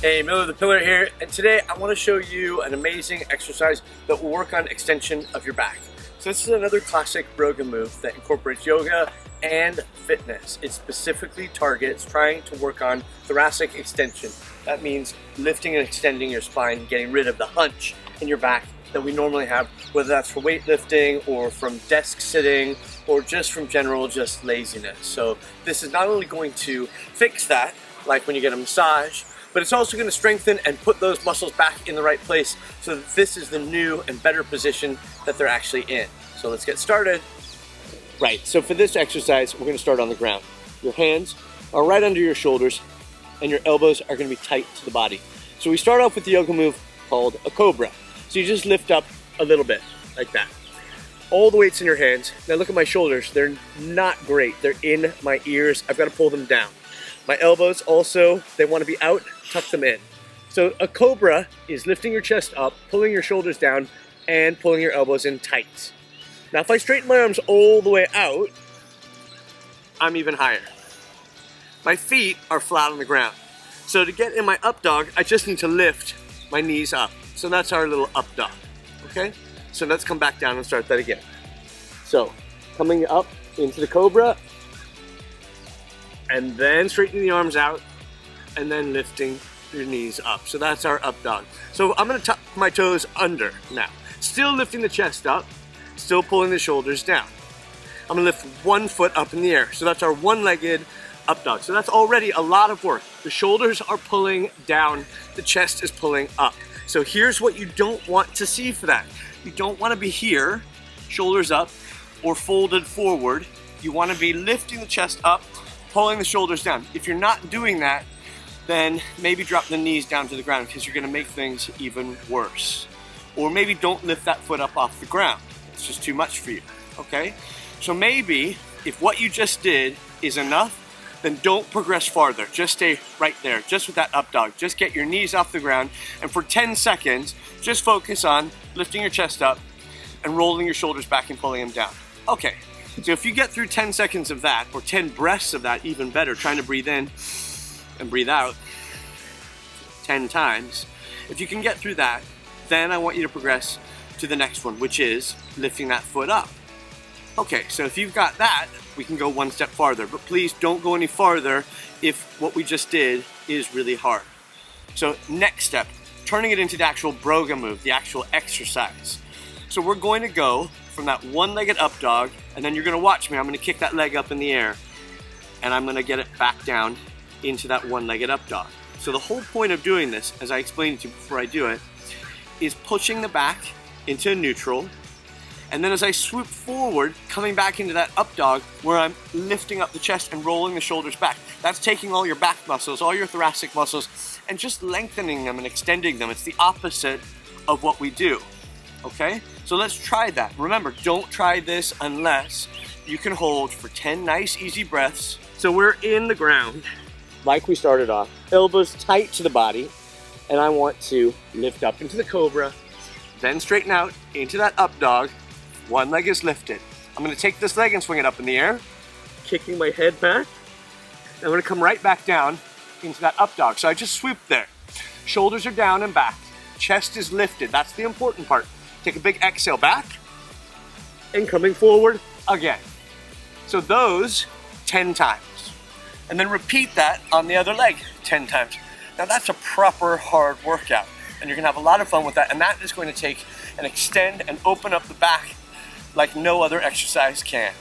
Hey, Miller the Pillar here, and today I want to show you an amazing exercise that will work on extension of your back. So this is another classic Broga move that incorporates yoga and fitness. It specifically targets trying to work on thoracic extension. That means lifting and extending your spine, getting rid of the hunch in your back that we normally have, whether that's for weightlifting or from desk sitting or just from general laziness. So this is not only going to fix that, like when you get a massage, but it's also going to strengthen and put those muscles back in the right place so that this is the new and better position that they're actually in. So let's get started. Right, so for this exercise, we're going to start on the ground. Your hands are right under your shoulders and your elbows are going to be tight to the body. So we start off with the yoga move called a cobra. So you just lift up a little bit, like that. All the weight's in your hands. Now look at my shoulders. They're not great. They're in my ears. I've got to pull them down. My elbows also, they want to be out, tuck them in. So a cobra is lifting your chest up, pulling your shoulders down, and pulling your elbows in tight. Now if I straighten my arms all the way out, I'm even higher. My feet are flat on the ground. So to get in my up dog, I just need to lift my knees up. So that's our little up dog, okay? So let's come back down and start that again. So coming up into the cobra, and then straightening the arms out, and then lifting your knees up. So that's our up dog. So I'm gonna tuck my toes under now. Still lifting the chest up, still pulling the shoulders down. I'm gonna lift one foot up in the air. So that's our one-legged up dog. So that's already a lot of work. The shoulders are pulling down, the chest is pulling up. So here's what you don't want to see for that. You don't wanna be here, shoulders up, or folded forward. You wanna be lifting the chest up, pulling the shoulders down. If you're not doing that, then maybe drop the knees down to the ground because you're gonna make things even worse. Or maybe don't lift that foot up off the ground. It's just too much for you, okay? So maybe if what you just did is enough, then don't progress farther. Just stay right there, just with that up dog. Just get your knees off the ground, and for 10 seconds, just focus on lifting your chest up and rolling your shoulders back and pulling them down. Okay. So if you get through 10 seconds of that, or 10 breaths of that, even better, trying to breathe in and breathe out 10 times, if you can get through that, then I want you to progress to the next one, which is lifting that foot up. Okay, so if you've got that, we can go one step farther, but please don't go any farther if what we just did is really hard. So next step, turning it into the actual Broga move, the actual exercise. So we're going to go from that one-legged up dog, and then you're gonna watch me. I'm gonna kick that leg up in the air, and I'm gonna get it back down into that one-legged up dog. So the whole point of doing this, as I explained to you before I do it, is pushing the back into neutral, and then as I swoop forward, coming back into that up dog, where I'm lifting up the chest and rolling the shoulders back. That's taking all your back muscles, all your thoracic muscles, and just lengthening them and extending them. It's the opposite of what we do. Okay, so let's try that. Remember, don't try this unless you can hold for 10 nice, easy breaths. So we're in the ground, like we started off, elbows tight to the body, and I want to lift up into the cobra, then straighten out into that up dog. One leg is lifted. I'm gonna take this leg and swing it up in the air, kicking my head back. I'm gonna come right back down into that up dog. So I just swooped there. Shoulders are down and back. Chest is lifted, that's the important part. Take a big exhale back, and coming forward again. So those 10 times. And then repeat that on the other leg 10 times. Now that's a proper hard workout, and you're gonna have a lot of fun with that, and that is going to take and extend and open up the back like no other exercise can.